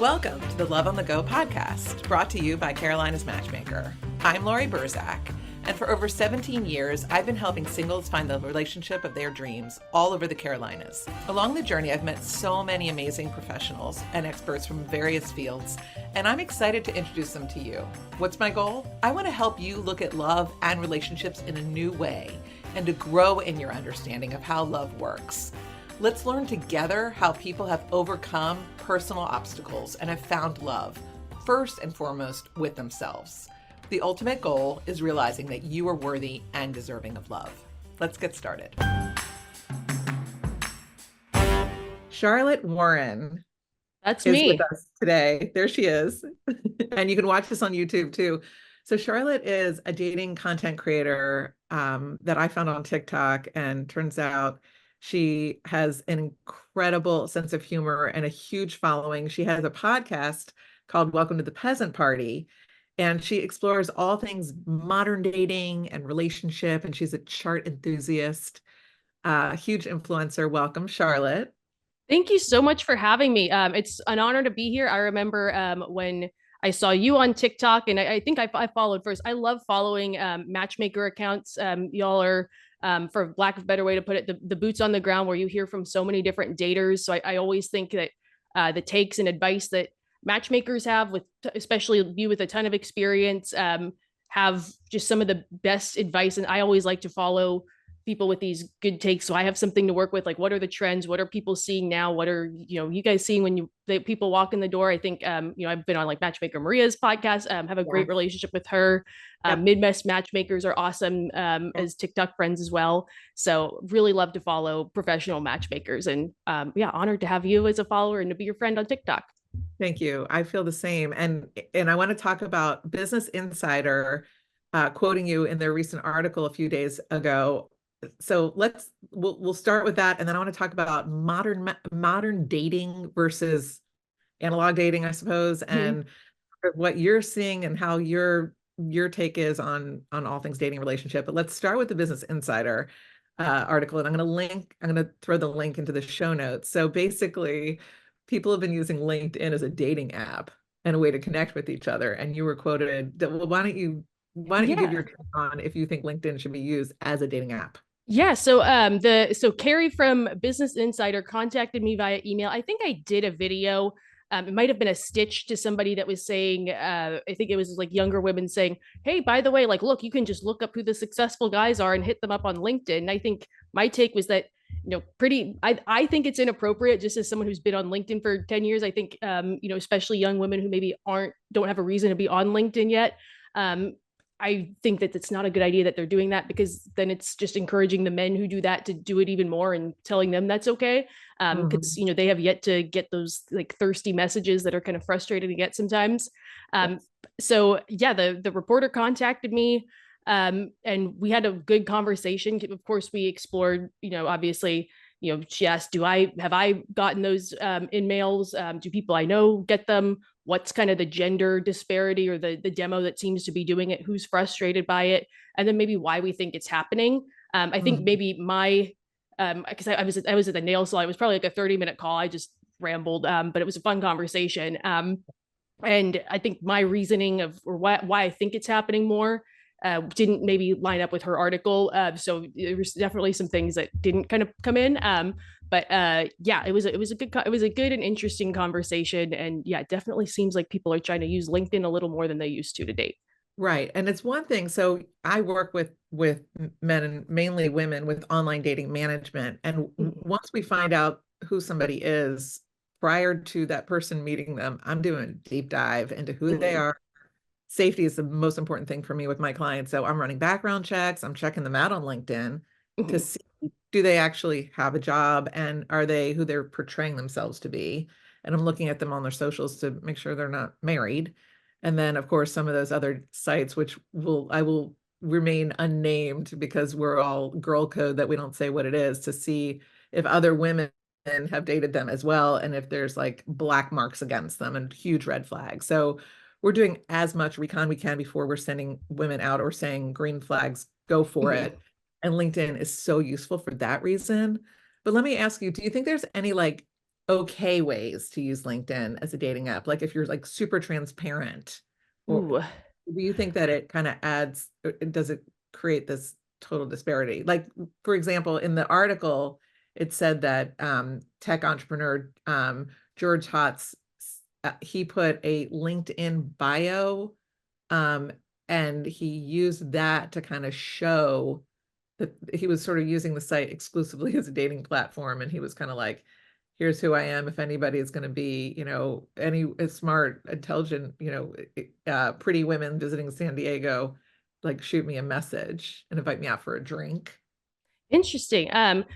Welcome to the Love on the Go podcast, brought to you by Carolina's Matchmaker. I'm Laurie Burzak, and for over 17 years, I've been helping singles find the relationship of their dreams all over the Carolinas. Along the journey, I've met so many amazing professionals and experts from various fields, and I'm excited to introduce them to you. What's my goal? I want to help you look at love and relationships in a new way and to grow in your understanding of how love works. Let's learn together how people have overcome personal obstacles and have found love, first and foremost with themselves. The ultimate goal is realizing that you are worthy and deserving of love. Let's get started. Charlotte Warren That's is me. with us today. There she is. And you can watch this on YouTube too. So Charlotte is a dating content creator that I found on TikTok, and turns out she has an incredible sense of humor and a huge following. She has a podcast called Welcome to the Peasant Party, and she explores all things modern dating and relationship, and she's a chart enthusiast, huge influencer. Welcome, Charlotte. Thank you so much for having me. It's an honor to be here. I remember when I saw you on TikTok, and I think I followed first. I love following matchmaker accounts. Y'all are, for lack of a better way to put it, the boots on the ground where you hear from so many different daters. So I always think that the takes and advice that matchmakers have, with especially you with a ton of experience, have just some of the best advice. And I always like to follow people with these good takes, so I have something to work with. Like, what are the trends? What are people seeing now? What are you guys seeing when people walk in the door? I think I've been on like Matchmaker Maria's podcast, have a great relationship with her. Yep. Midwest matchmakers are awesome, as TikTok friends as well. So really love to follow professional matchmakers, and honored to have you as a follower and to be your friend on TikTok. Thank you. I feel the same. And I want to talk about Business Insider quoting you in their recent article a few days ago. So we'll start with that, and then I want to talk about modern dating versus analog dating, I suppose, and what you're seeing and how your take is on all things dating relationship. But let's start with the Business Insider article, and I'm going to throw the link into the show notes. So basically, people have been using LinkedIn as a dating app and a way to connect with each other. And you were quoted, well, why don't you give your take on if you think LinkedIn should be used as a dating app? Yeah, so Carrie from Business Insider contacted me via email. I think I did a video. It might have been a stitch to somebody that was saying, I think it was like younger women saying, "Hey, by the way, like, look, you can just look up who the successful guys are and hit them up on LinkedIn." And I think my take was that, I think it's inappropriate, just as someone who's been on LinkedIn for 10 years. I think, especially young women who maybe don't have a reason to be on LinkedIn yet. I think that it's not a good idea that they're doing that, because then it's just encouraging the men who do that to do it even more and telling them that's okay. Because they have yet to get those like thirsty messages that are kind of frustrating to get sometimes. So yeah, the reporter contacted me, and we had a good conversation. Of course, we explored, obviously, she asked, have I gotten those in mails? Do people I know get them? What's kind of the gender disparity or the demo that seems to be doing it? Who's frustrated by it? And then maybe why we think it's happening. I think maybe because I was at the nail salon. It was probably like a 30-minute call. I just rambled, but it was a fun conversation. And I think my reasoning of or why I think it's happening more didn't maybe line up with her article. So there was definitely some things that didn't kind of come in. But it was a good and interesting conversation. And yeah, it definitely seems like people are trying to use LinkedIn a little more than they used to date. Right. And it's one thing. So I work with men and mainly women with online dating management. And once we find out who somebody is, prior to that person meeting them, I'm doing a deep dive into who they are. Safety is the most important thing for me with my clients. So I'm running background checks. I'm checking them out on LinkedIn to see, do they actually have a job, and are they who they're portraying themselves to be? And I'm looking at them on their socials to make sure they're not married. And then, of course, some of those other sites, which I will remain unnamed because we're all girl code that we don't say what it is, to see if other women have dated them as well, and if there's like black marks against them and huge red flags. So we're doing as much recon we can before we're sending women out or saying green flags, go for it. And LinkedIn is so useful for that reason. But let me ask you, do you think there's any like okay ways to use LinkedIn as a dating app? Like if you're like super transparent, or Ooh. do you think that it kind of adds, does it create this total disparity? Like, for example, in the article, it said that tech entrepreneur George Hotz, he put a LinkedIn bio, um, and he used that to kind of show that he was sort of using the site exclusively as a dating platform. And he was kind of like, here's who I am. If anybody is going to be, any smart, intelligent, pretty women visiting San Diego, like shoot me a message and invite me out for a drink. Interesting.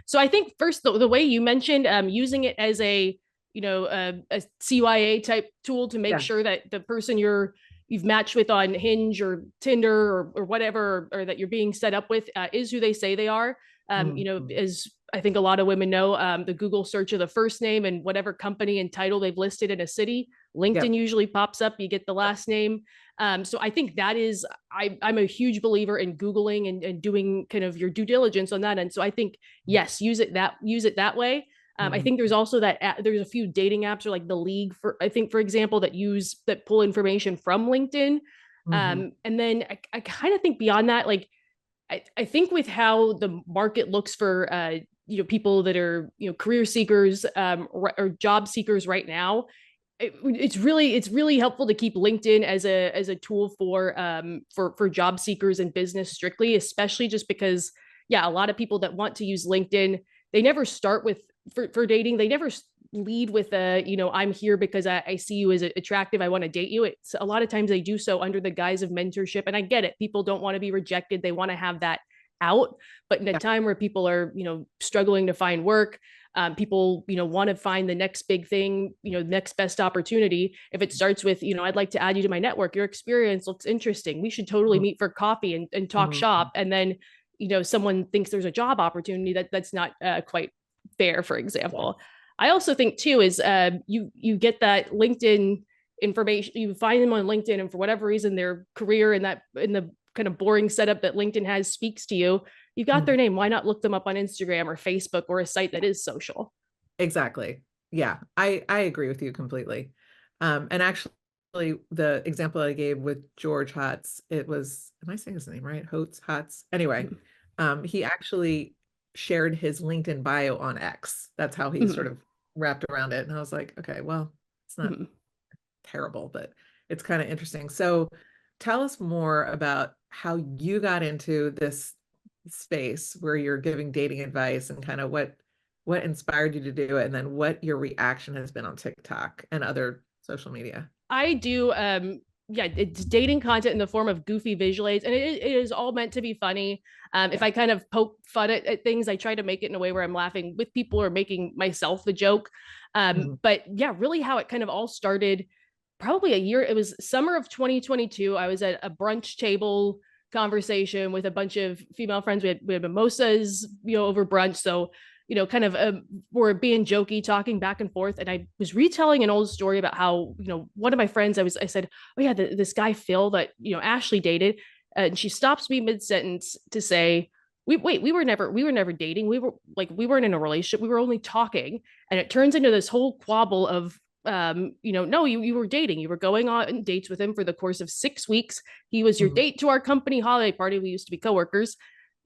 So I think first the way you mentioned using it as a CYA type tool to make Yeah. sure that the person you've matched with on Hinge or Tinder or whatever, or that you're being set up with is who they say they are. Mhm. As I think a lot of women know, the Google search of the first name and whatever company and title they've listed in a city, LinkedIn Yep. usually pops up. You get the last name. So I think that is, I'm a huge believer in Googling and doing kind of your due diligence on that. And so I think, yes, use it that way. I Mhm. think there's also there's a few dating apps or like the League I think, for example, that pull information from LinkedIn. Mhm. And then I kind of think beyond that, like I think with how the market looks for people that are career seekers or job seekers right now, it's really helpful to keep LinkedIn as a tool for job seekers and business strictly, especially just because yeah, a lot of people that want to use LinkedIn, they never start with for dating, they never lead with I'm here because I see you as attractive, I want to date you. It's a lot of times they do so under the guise of mentorship, and I get it, people don't want to be rejected, they want to have that out. But in a Yeah. time where people are struggling to find work, people want to find the next big thing, next best opportunity. If it starts with I'd like to add you to my network, your experience looks interesting, we should totally Mhm. meet for coffee and talk Mhm. shop, and then someone thinks there's a job opportunity that's not quite fair, for Yes. example. I also think too is you get that LinkedIn information, you find them on LinkedIn, and for whatever reason their career in the kind of boring setup that LinkedIn has speaks to you, you got their Mhm. name, why not look them up on Instagram or Facebook or a site that is social? Exactly. Yeah, I agree with you completely. And actually, the example I gave with George Hotz, it was, am I saying his name right? Hotz. Anyway, Mhm. he actually shared his LinkedIn bio on X. That's how he sort Mhm. of wrapped around it. And I was like, okay, well, it's not Mhm. terrible, but it's kind of interesting. So tell us more about how you got into this space where you're giving dating advice, and kind of what inspired you to do it, and then what your reaction has been on TikTok and other social media. I do yeah, it's dating content in the form of goofy visual aids, and it is all meant to be funny. If Yeah. I kind of poke fun at things, I try to make it in a way where I'm laughing with people or making myself the joke. Mhm. But yeah, really how it kind of all started, probably a year, it was summer of 2022. I was at a brunch table conversation with a bunch of female friends. We had mimosas, over brunch. So, kind of we're being jokey, talking back and forth. And I was retelling an old story about how, one of my friends, I said, oh yeah, this guy Phil that, Ashley dated. And she stops me mid sentence to say, we were never dating. We weren't in a relationship. We were only talking. And it turns into this whole quabble of, no, you were dating. You were going on dates with him for the course of 6 weeks. He was your Mhm. date to our company holiday party. We used to be coworkers.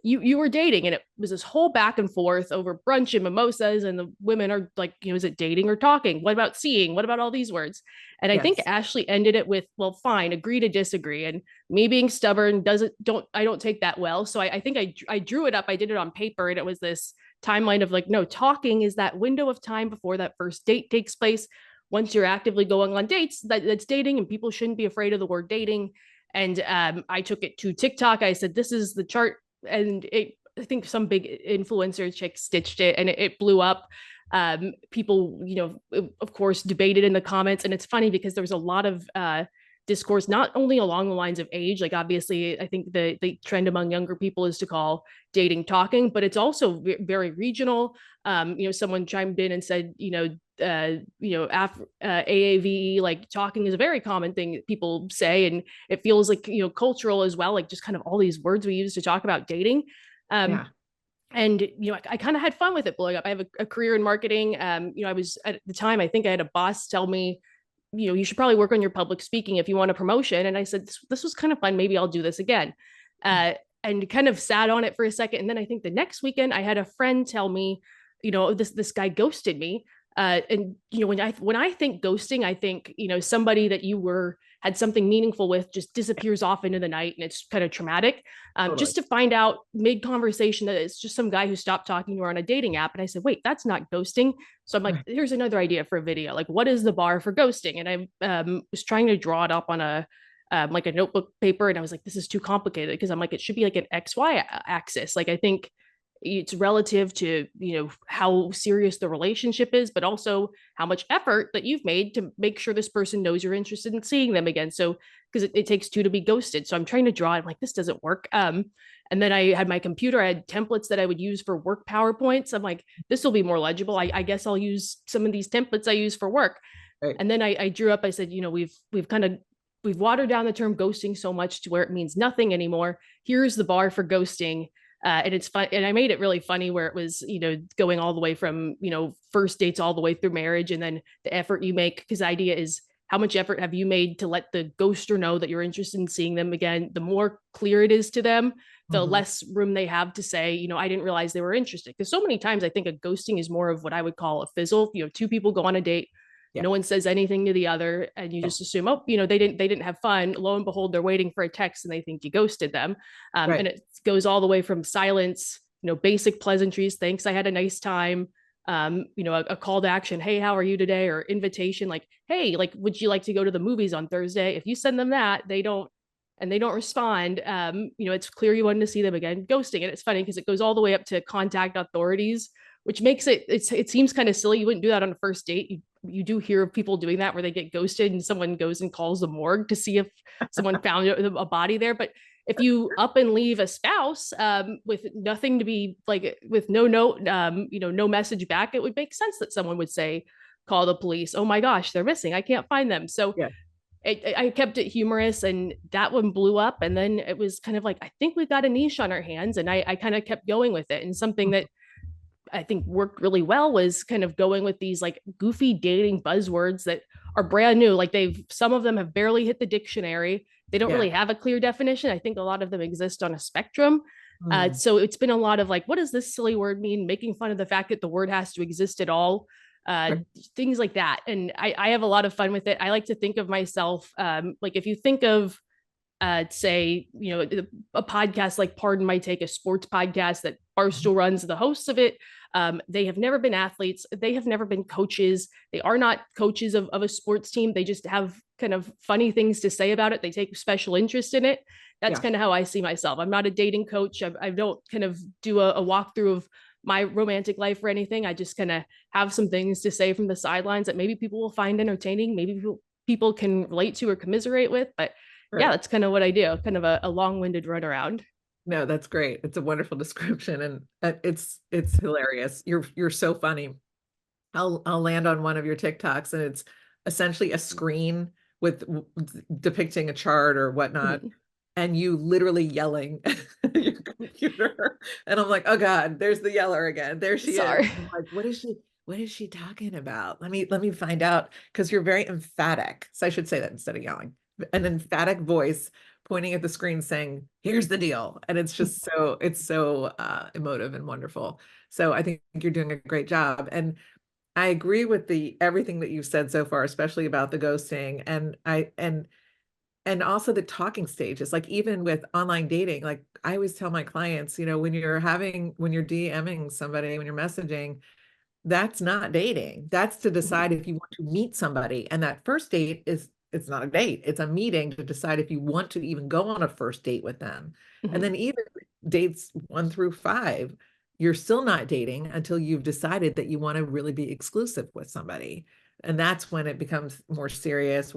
You were dating, and it was this whole back and forth over brunch and mimosas, and the women are like, is it dating or talking? What about seeing? What about all these words? And I think Yes. Ashley ended it with, well, fine, agree to disagree. And me being stubborn don't take that well. So I think I drew it up. I did it on paper, and it was this timeline of like, no, talking is that window of time before that first date takes place. Once you're actively going on dates, that's dating, and people shouldn't be afraid of the word dating. And I took it to TikTok. I said, this is the chart. And I think some big influencer chick stitched it, and it blew up. People, of course, debated in the comments. And it's funny because there was a lot of discourse, not only along the lines of age, like obviously, I think the trend among younger people is to call dating talking, but it's also very regional. Someone chimed in and said, AAVE, like talking is a very common thing that people say, and it feels like cultural as well, like just kind of all these words we use to talk about dating. Um, Yeah. And I kind of had fun with it blowing up. I have a career in marketing. I was at the time, I think I had a boss tell me, you should probably work on your public speaking if you want a promotion. And I said, this was kind of fun. Maybe I'll do this again. Uh, and kind of sat on it for a second. And then I think the next weekend I had a friend tell me, this guy ghosted me. And when I think ghosting, I think, somebody that you had something meaningful with just disappears off into the night, and it's kind of traumatic. Totally. Just to find out mid conversation that it's just some guy who stopped talking to her on a dating app. And I said, wait, that's not ghosting. So I'm like, Right. here's another idea for a video. Like, what is the bar for ghosting? And I was trying to draw it up on like a notebook paper, and I was like, this is too complicated, because I'm like, it should be like an XY axis. Like, I think it's relative to how serious the relationship is, but also how much effort that you've made to make sure this person knows you're interested in seeing them again. So because it takes two to be ghosted. So I'm trying to draw. I'm like, this doesn't work. And then I had my computer. I had templates that I would use for work PowerPoints. I'm like, this will be more legible. I guess I'll use some of these templates I use for work. Right. And then I drew up. I said, we've watered down the term ghosting so much to where it means nothing anymore. Here's the bar for ghosting. And it's fun. And I made it really funny where it was, going all the way from, first dates all the way through marriage, and then the effort you make. Because the idea is, how much effort have you made to let the ghoster know that you're interested in seeing them again? The more clear it is to them, the Mm-hmm. less room they have to say, I didn't realize they were interested. Because so many times I think a ghosting is more of what I would call a fizzle. Two people go on a date, Yeah. no one says anything to the other, and you Yeah. just assume, oh, they didn't have fun. Lo and behold, they're waiting for a text and they think you ghosted them. Right. And it goes all the way from silence, basic pleasantries, thanks, I had a nice time, a call to action, hey, how are you today? Or invitation, like, hey, like, would you like to go to the movies on Thursday? If you send them that, they don't respond, it's clear you wanted to see them again. Ghosting. And it's funny because it goes all the way up to contact authorities, which makes it seems kind of silly. You wouldn't do that on a first date. You do hear of people doing that where they get ghosted and someone goes and calls the morgue to see if someone found a body there. But if you up and leave a spouse, with nothing to be like, with no note, no message back, it would make sense that someone would say, call the police. Oh my gosh, they're missing. I can't find them. So Yeah. I kept it humorous, and that one blew up. And then it was kind of like, I think we got a niche on our hands, and I kind of kept going with it. And something that I think worked really well was kind of going with these like goofy dating buzzwords that are brand new. Like, some of them have barely hit the dictionary. They don't Yeah. really have a clear definition. I think a lot of them exist on a spectrum. Mm. So it's been a lot of like, what does this silly word mean? Making fun of the fact that the word has to exist at all. Uh, Right. Things like that. And I have a lot of fun with it. I like to think of myself, like, if you think of, say, a podcast like Pardon My Take, a sports podcast that Barstool runs, the hosts of it, they have never been athletes. They have never been coaches. They are not coaches of a sports team. They just have kind of funny things to say about it. They take special interest in it. That's Yeah. kind of how I see myself. I'm not a dating coach. I don't kind of do a walkthrough of my romantic life or anything. I just kind of have some things to say from the sidelines that maybe people will find entertaining. Maybe people can relate to or commiserate with. But yeah, Right. that's kind of what I do. Kind of a long-winded runaround. No, that's great. It's a wonderful description, and it's hilarious. You're so funny. I'll land on one of your TikToks, and it's essentially a screen with depicting a chart or whatnot, Mhm. and you literally yelling at your computer. And I'm like, oh God, there's the yeller again. There she is. Sorry. I'm like, what is she talking about? Let me find out, because you're very emphatic. So I should say that instead of yelling. An emphatic voice pointing at the screen saying, here's the deal. And it's so emotive and wonderful. So I think you're doing a great job. And I agree with the everything that you've said so far, especially about the ghosting, and also the talking stages. Like, even with online dating, like, I always tell my clients, when you're DMing somebody, when you're messaging, that's not dating. That's to Mhm. decide if you want to meet somebody. And that first date it's not a date. It's a meeting to decide if you want to even go on a first date with them. And Mhm. then even dates 1 through 5, you're still not dating until you've decided that you want to really be exclusive with somebody. And that's when it becomes more serious,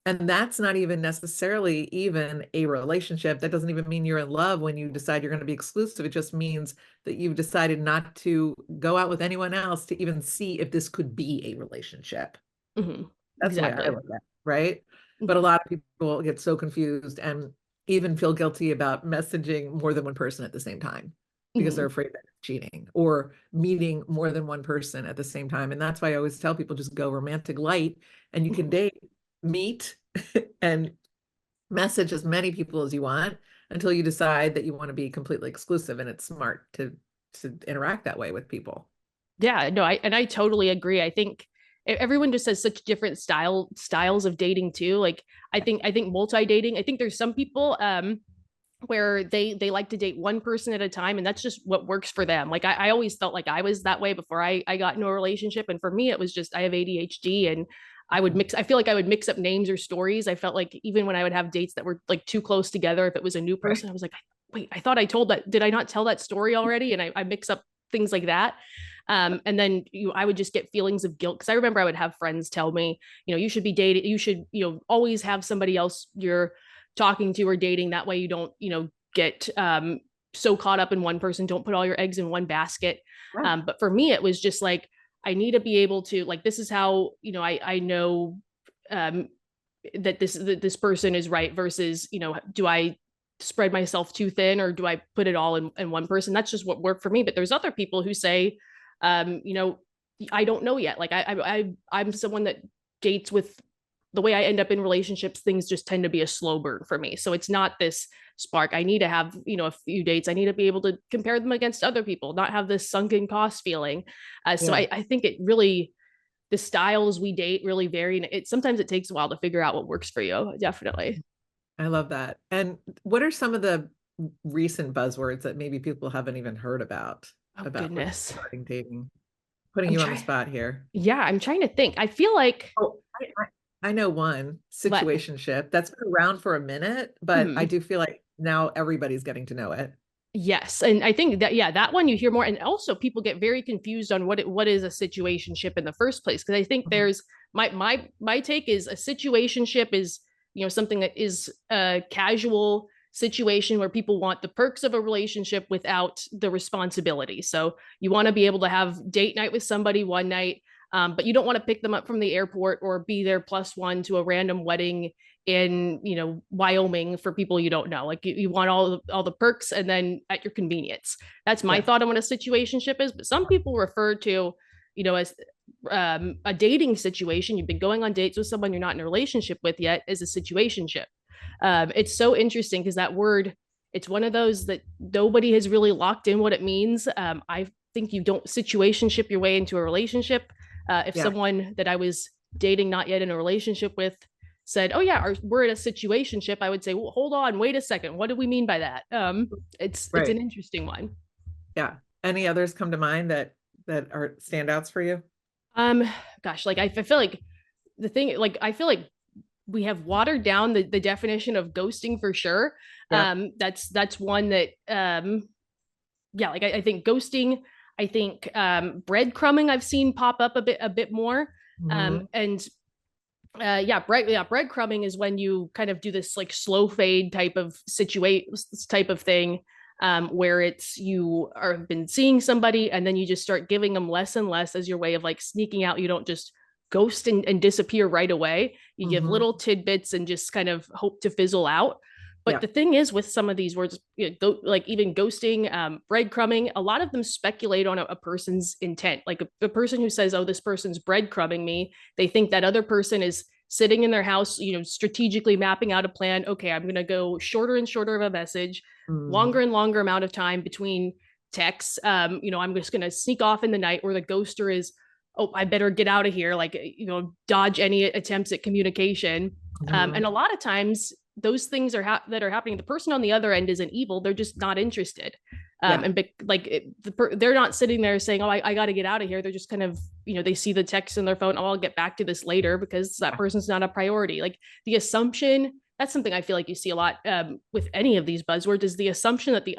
and that's not even necessarily even a relationship. That doesn't even mean you're in love when you decide you're going to be exclusive. It just means that you've decided not to go out with anyone else to even see if this could be a relationship. Mhm. That's the way I Exactly. look at it, right? But a Mhm. lot of people get so confused and even feel guilty about messaging more than one person at the same time. because they're Mhm. afraid that it's cheating or meeting more than one person at the same time. And that's why I always tell people just go romantic light and you can Mhm. date, meet, and message as many people as you want until you decide that you want to be completely exclusive. And it's smart to interact that way with people. Yeah, no, I totally agree. I think everyone just has such different styles of dating too. Like I think multi-dating, I think there's some people where they like to date one person at a time, and that's just what works for them. Like I always felt like I was that way before I got into a relationship, and for me it was just I have ADHD, and I feel like I would mix up names or stories. I felt like even when I would have dates that were like too close together, if it was a new Right. person, I was like, wait, I thought I told that, did I not tell that story already? And I mix up things like that. And then I would just get feelings of guilt because I remember I would have friends tell me, you should be dating, you should, always have somebody else you're talking to or dating. That way you don't, get so caught up in one person. Don't put all your eggs in one basket. Yeah. But for me, it was just like, I need to be able to, like, this is how, I know um, that this person is right versus, do I spread myself too thin or do I put it all in one person? That's just what worked for me. But there's other people who say, um, you know, I don't know yet. Like I'm someone that dates with the way I end up in relationships, things just tend to be a slow burn for me. So it's not this spark. I need to have, a few dates. I need to be able to compare them against other people, not have this sunken cost feeling. So Yeah. I think it really, the styles we date really vary. And sometimes it takes a while to figure out what works for you. Definitely. I love that. And what are some of the recent buzzwords that maybe people haven't even heard Oh about when goodness. starting dating? Putting I'm you on the trying. spot here. Yeah, I'm trying to think. I feel like Oh, I know one, what? situationship. That's been around for a minute, but I Hmm. do feel like now everybody's getting to know it. Yes, and I think that yeah, that one you hear more, and also people get very confused on what is a situationship in the first place because I think Mhm. there's my take is a situationship is something that is a casual situation where people want the perks of a relationship without the responsibility. So you want to be able to have date night with somebody one night, but you don't want to pick them up from the airport or be their plus one to a random wedding in Wyoming for people you don't know. Like you want all the perks and then at your convenience. That's my Yeah. thought on what a situationship is. But some people refer to as a dating situation. You've been going on dates with someone you're not in a relationship with yet as a situationship. It's so interesting because that word, it's one of those that nobody has really locked in what it means. I think you don't situationship your way into a relationship. If Yeah. someone that I was dating, not yet in a relationship with, said, "Oh yeah, we're in a situationship," I would say, "Well, hold on, wait a second. What do we mean by that?" It's an Right. interesting one. Yeah. Any others come to mind that are standouts for you? Um, Gosh, like I feel like the thing, like I feel like we have watered down the definition of ghosting for sure. Yep. That's one that yeah, like I think ghosting. I think breadcrumbing I've seen pop up a bit more. Hmm. And breadcrumbing is when you kind of do this like slow fade type of situation type of thing, where it's you are been seeing somebody and then you just start giving them less and less as your way of like sneaking out. You don't just ghost and disappear right away. You give Hmm. little tidbits and just kind of hope to fizzle out. But Yeah. the thing is, with some of these words, like even ghosting, breadcrumbing, a lot of them speculate on a person's intent. Like a person who says, "Oh, this person's breadcrumbing me," they think that other person is sitting in their house, strategically mapping out a plan. Okay, I'm going to go shorter and shorter of a message, longer Hmm. and longer amount of time between texts. I'm just going to sneak off in the night, or the ghoster is, oh, I better get out of here, like, dodge any attempts at communication. And Hmm. a lot of times, those things that are happening. The person on the other end isn't evil; they're just not interested. Yeah. They're not sitting there saying, "Oh, I got to get out of here." They're just kind of, they see the text in their phone. Oh, I'll get back to this later because that Yeah. person's not a priority. Like the assumption, that's something I feel like you see a lot with any of these buzzwords, is the assumption that the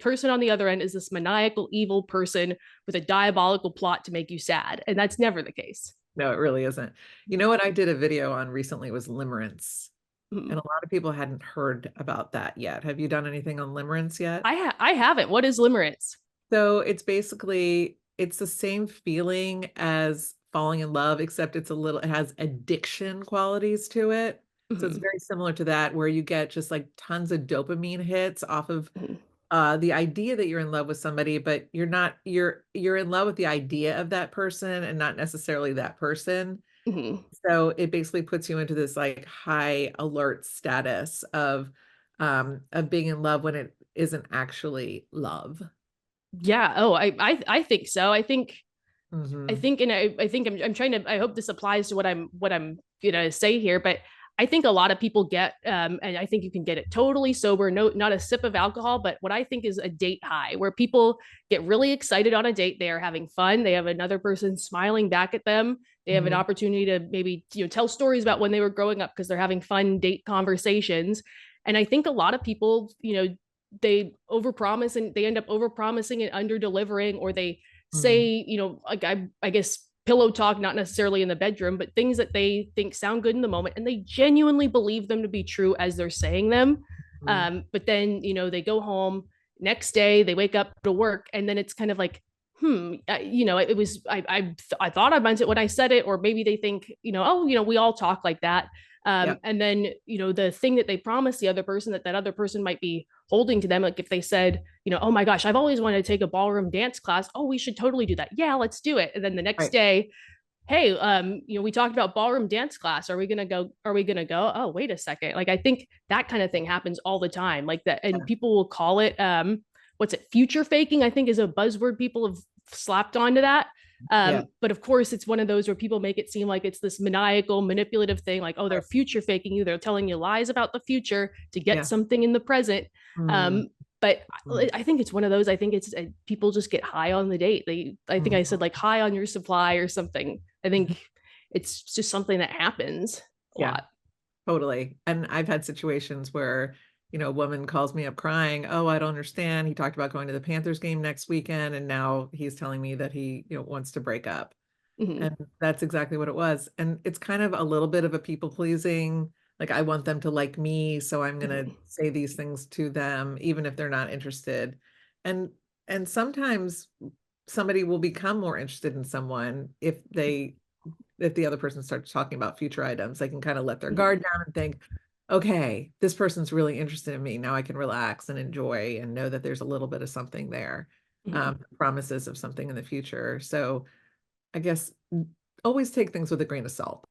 person on the other end is this maniacal, evil person with a diabolical plot to make you sad, and that's never the case. No, it really isn't. You know what I did a video on recently was limerence. Mhm. And a lot of people hadn't heard about that yet. Have you done anything on limerence yet? I haven't. What is limerence? So it's the same feeling as falling in love, except it has addiction qualities to it. So it's Mhm. very similar to that, where you get just like tons of dopamine hits off of Mhm. the idea that you're in love with somebody, but you're not, you're in love with the idea of that person and not necessarily that person. Mhm. So it basically puts you into this like high alert status of being in love when it isn't actually love. Yeah. Oh, I think so. I Hmm. think, and I think I'm trying to, I hope this applies to what I'm gonna say here, but I think a lot of people get, and I think you can get it totally sober, no, not a sip of alcohol, but what I think is a date high, where people get really excited on a date. They are having fun. They have another person smiling back at them. They have an Hmm. opportunity to maybe, tell stories about when they were growing up because they're having fun date conversations. And I think a lot of people, they overpromise and they end up overpromising and under delivering, or they Hmm. say, like I guess pillow talk, not necessarily in the bedroom, but things that they think sound good in the moment, and they genuinely believe them to be true as they're saying them. Hmm. But then, they go home next day, they wake up to work, and then it's kind of like, it was I thought I meant it when I said it, or maybe they think, oh, we all talk like that. Yeah. And then, the thing that they promised the other person, that other person might be holding to them, like if they said, oh my gosh, I've always wanted to take a ballroom dance class. Oh, we should totally do that. Yeah, let's do it. And then the next Right. day, hey, we talked about ballroom dance class. Are we gonna go? Are we gonna go? Oh, wait a second. Like I think that kind of thing happens all the time. Like that, and Yeah. people will call it what's it? Future faking, I think, is a buzzword people have slapped onto that. Yeah. But of course, it's one of those where people make it seem like it's this maniacal, manipulative thing, like, oh, they're Right. future faking you. They're telling you lies about the future to get Yeah. something in the present. Mm. Um, but Mm. I think it's one of those. I think it's people just get high on the date. I think I said Mhm. like high on your supply or something. I think it's just something that happens a Yeah, lot. totally. And I've had situations where, a woman calls me up crying, "Oh, I don't understand. He talked about going to the Panthers game next weekend, and now he's telling me that he, wants to break up." Mhm. And that's exactly what it was. And it's kind of a little bit of a people pleasing. Like I want them to like me, so I'm gonna Mhm. say these things to them, even if they're not interested. And and sometimes somebody will become more interested in someone if the other person starts talking about future items. They can kind of let their Mhm. guard down and think, okay, this person's really interested in me. Now I can relax and enjoy and know that there's a little bit of something there, Mhm. promises of something in the future. So I guess always take things with a grain of salt,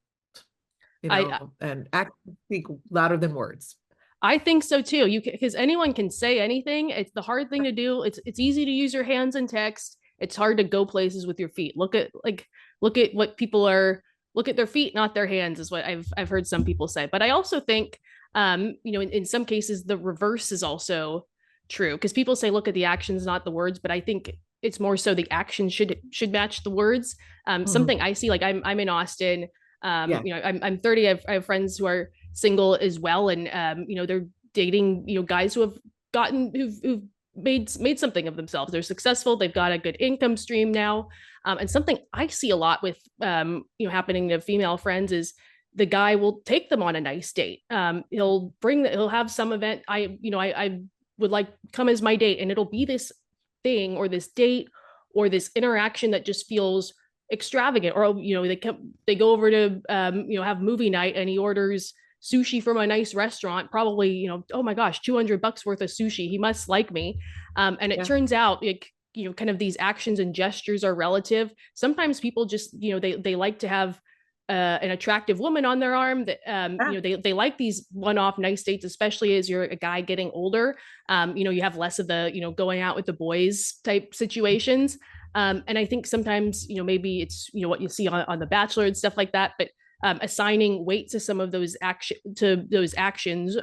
I and act speak louder than words. I think so too. You because anyone can say anything. It's the hard thing to do. It's easy to use your hands in text. It's hard to go places with your feet. Look at what people are look at their feet, not their hands, is what I've heard some people say. But I also think in some cases the reverse is also true, because people say look at the actions, not the words. But I think it's more so the actions should match the words. Mhm. Something I see, like I'm in Austin. Yeah, I'm 30. I have friends who are single as well, and they're dating guys who have who've made something of themselves. They're successful. They've got a good income stream now. And something I see a lot with happening to female friends is the guy will take them on a nice date. He'll have some event. I would like come as my date, and it'll be this thing or this date or this interaction that just feels extravagant. Or they go over to have movie night, and he orders sushi from a nice restaurant, probably, oh my gosh, $200 worth of sushi. He must like me. And it yeah, turns out, like, kind of these actions and gestures are relative. Sometimes people just, they like to have an attractive woman on their arm that, yeah, they like these one-off nice dates, especially as you're a guy getting older. You have less of the, going out with the boys type situations. And I think sometimes, maybe it's, what you see on The Bachelor and stuff like that, but assigning weight to some of those actions,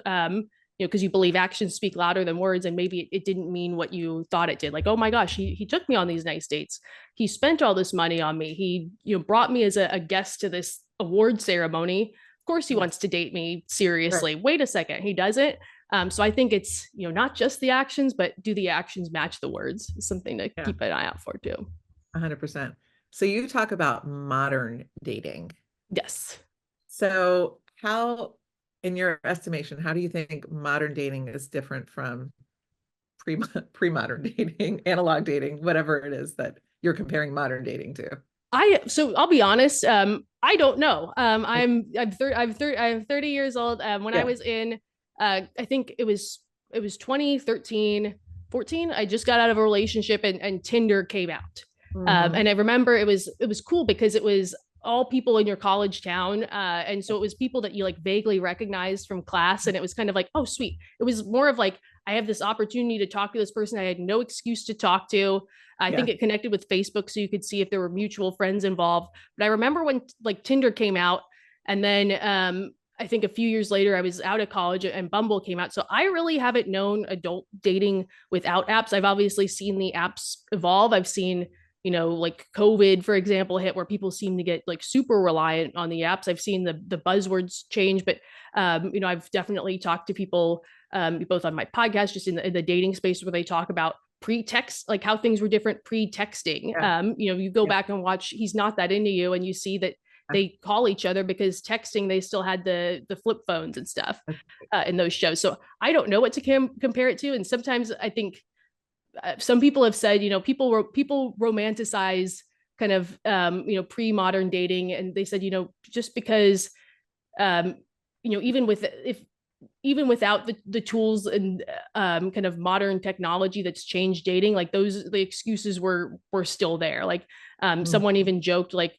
because you believe actions speak louder than words, and maybe it didn't mean what you thought it did. Like, oh my gosh, he took me on these nice dates. He spent all this money on me. He brought me as a guest to this award ceremony. Of course, he yeah, wants to date me right. seriously. Wait a second, he doesn't. So I think it's not just the actions, but do the actions match the words? It's something to Yeah, keep an eye out for too. 100%. So you talk about modern dating. Yes. So how, in your estimation, how do you think modern dating is different from pre pre-modern dating, analog dating, whatever it is that you're comparing modern dating to? So I'll be honest. I don't know. I'm 30 years old. When I Yeah. was in, I think it was 2013. 14. I just got out of a relationship, and Tinder came out. Hmm. And I remember it was cool because it was all people in your college town. And so it was people that you like vaguely recognized from class. And it was kind of like, oh, sweet. It was more of like, I have this opportunity to talk to this person I had no excuse to talk to. I think Yeah. it connected with Facebook so you could see if there were mutual friends involved. But I remember when like Tinder came out, and then I think a few years later, I was out of college and Bumble came out. So I really haven't known adult dating without apps. I've obviously seen the apps evolve. I've seen, like COVID, for example, hit where people seem to get like super reliant on the apps. I've seen the buzzwords change, but I've definitely talked to people both on my podcast, just in the dating space, where they talk about pre-text, like how things were different pre-texting. Yeah. You go Yeah. back and watch He's Not That Into You, and you see that they call each other because texting, they still had the flip phones and stuff in those shows. So I don't know what to compare it to. And sometimes I think some people have said, people romanticize kind of pre-modern dating, and they said, just because um, even with if even without the tools and kind of modern technology that's changed dating, like the excuses were still there. Like Mhm. someone even joked, like,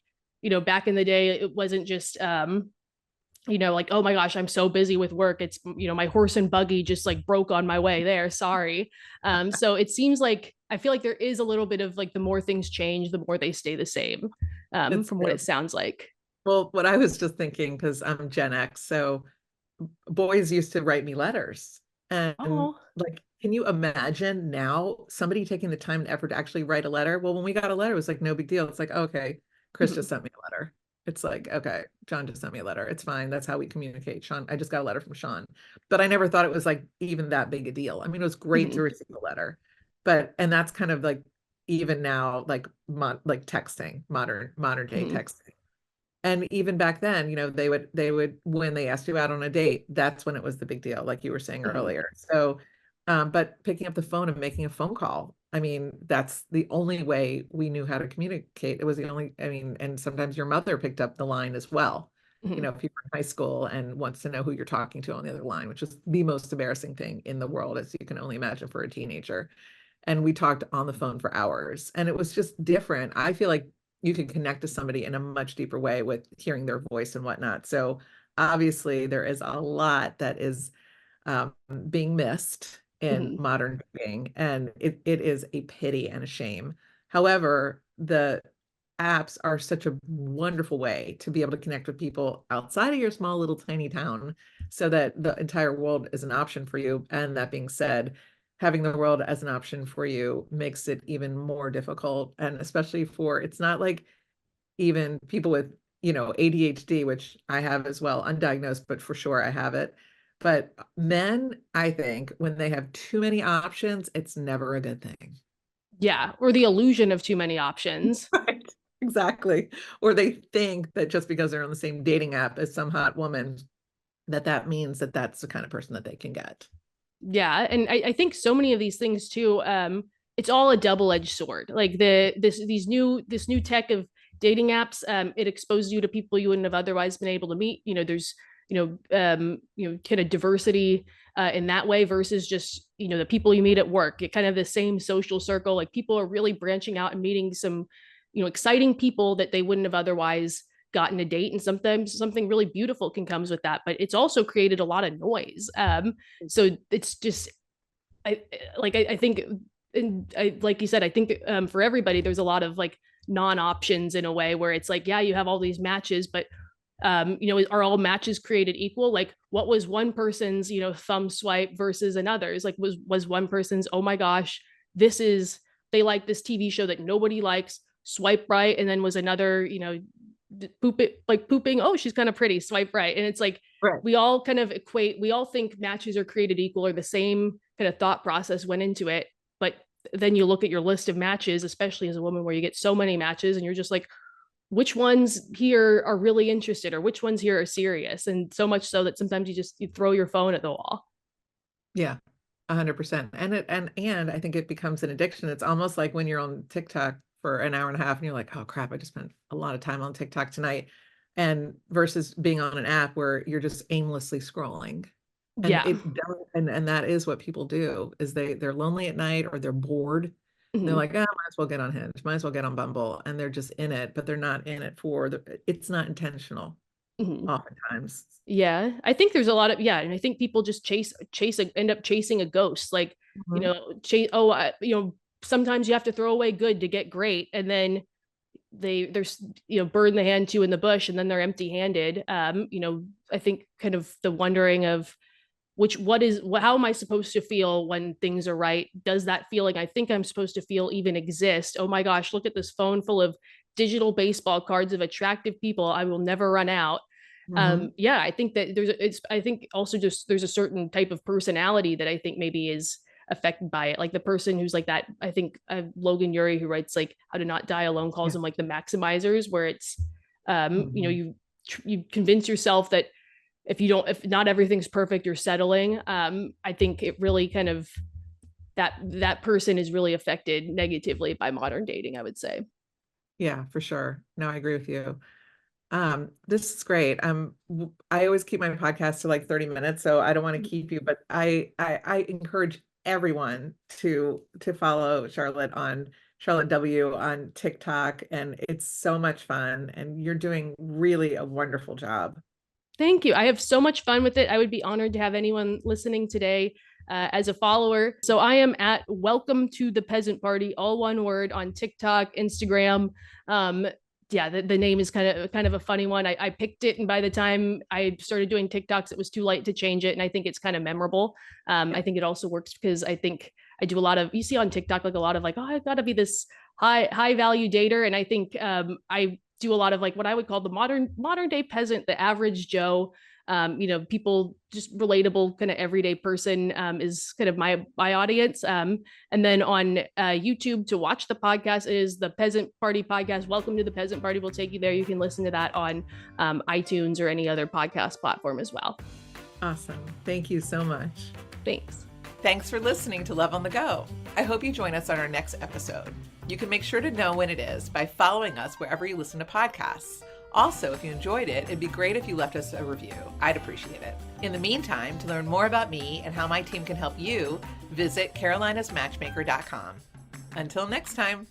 back in the day, it wasn't just like, oh my gosh, I'm so busy with work. It's, my horse and buggy just like broke on my way there. Sorry. So it seems like I feel like there is a little bit of like the more things change, the more they stay the same, It's from what it true. sounds like. Well, what I was just thinking, because I'm Gen X, so boys used to write me letters. And Oh. like, can you imagine now somebody taking the time and effort to actually write a letter? Well, when we got a letter, it was like no big deal. It's like, okay, Chris just sent me a letter. It's like, okay, John just sent me a letter. It's fine. That's how we communicate. Sean, I just got a letter from Sean. But I never thought it was like even that big a deal. I mean, it was great to receive a letter. And that's kind of like even now, like like texting, modern day texting. And even back then, they would when they asked you out on a date, that's when it was the big deal, like you were saying earlier. So, but picking up the phone and making a phone call, I mean, that's the only way we knew how to communicate. It was the only, I mean, and sometimes your mother picked up the line as well. If you're in high school and wants to know who you're talking to on the other line, which is the most embarrassing thing in the world, as you can only imagine for a teenager. And we talked on the phone for hours, and it was just different. I feel like you can connect to somebody in a much deeper way with hearing their voice and whatnot. So obviously there is a lot that is being missed in modern dating, and it is a pity and a shame. However, the apps are such a wonderful way to be able to connect with people outside of your small little tiny town so that the entire world is an option for you. And that being said, having the world as an option for you makes it even more difficult. And especially for, it's not like even people with, ADHD, which I have as well, undiagnosed, but for sure I have it. But men, I think when they have too many options, it's never a good thing. Yeah, or the illusion of too many options. Right. Exactly. Or they think that just because they're on the same dating app as some hot woman, that means that that's the kind of person that they can get. Yeah, and I think so many of these things too, it's all a double-edged sword. Like this new tech of dating apps, it exposes you to people you wouldn't have otherwise been able to meet. There's kind of diversity in that way versus just the people you meet at work. It kind of the same social circle. Like people are really branching out and meeting some exciting people that they wouldn't have otherwise gotten a date, and sometimes something really beautiful can comes with that, but it's also created a lot of noise. So it's just I think, and like you said, I think for everybody there's a lot of like non-options in a way where it's like, yeah, you have all these matches, but are all matches created equal? Like what was one person's thumb swipe versus another's? Like was one person's, oh my gosh, this is they like this TV show that nobody likes, swipe right, and then was another pooping, oh she's kind of pretty, swipe right. And it's like Right. we all kind of we all think matches are created equal, or the same kind of thought process went into it. But then you look at your list of matches, especially as a woman, where you get so many matches and you're just like, which ones here are really interested, or which ones here are serious? And so much so that sometimes you throw your phone at the wall. Yeah, 100%. And I think it becomes an addiction. It's almost like when you're on TikTok for an hour and a half and you're like, oh crap, I just spent a lot of time on TikTok tonight. And versus being on an app where you're just aimlessly scrolling. And Yeah. it does, and that is what people do, is they're lonely at night or they're bored. They're Mhm. like, oh, might as well get on Hinge, might as well get on Bumble, and they're just in it, but they're not in it for it's not intentional Mhm. oftentimes. Yeah, I think there's a lot of, yeah, and I think people just end up chasing a ghost, like, Mhm. sometimes you have to throw away good to get great, and then there's burn the hand too in the bush, and then they're empty handed. I think kind of the wondering of how am I supposed to feel when things are right? Does that feeling I think I'm supposed to feel even exist? Oh my gosh, look at this phone full of digital baseball cards of attractive people. I will never run out. Mhm. Yeah, I think that I think also just there's a certain type of personality that I think maybe is affected by it. Like the person who's like that, I think Logan Ury, who writes like How to Not Die Alone, calls Yeah. them like the maximizers, where it's Mhm. you convince yourself that if not everything's perfect, you're settling. I think it really kind of that person is really affected negatively by modern dating, I would say. Yeah, for sure. No, I agree with you. This is great. I always keep my podcast to like 30 minutes, so I don't want to keep you, but I encourage everyone to follow Charlotte on Charlotte W on TikTok, and it's so much fun, and you're doing really a wonderful job. Thank you. I have so much fun with it. I would be honored to have anyone listening today as a follower. So I am at Welcome to the Peasant Party, all one word, on TikTok, Instagram. Um, yeah, the name is kind of a funny one. I picked it, and by the time I started doing TikToks, it was too late to change it. And I think it's kind of memorable. I Yeah. think it also works because I think I do a lot of, you see on TikTok like a lot of like, oh, I've got to be this high value dater, and I think I do a lot of like what I would call the modern day peasant, the average Joe. People just relatable, kind of everyday person is kind of my audience. And then on YouTube to watch the podcast is the Peasant Party podcast. Welcome to the Peasant Party. We'll take you there. You can listen to that on iTunes or any other podcast platform as well. Awesome. Thank you so much. Thanks. Thanks for listening to Love on the Go. I hope you join us on our next episode. You can make sure to know when it is by following us wherever you listen to podcasts. Also, if you enjoyed it, it'd be great if you left us a review. I'd appreciate it. In the meantime, to learn more about me and how my team can help you, visit carolinasmatchmaker.com. Until next time.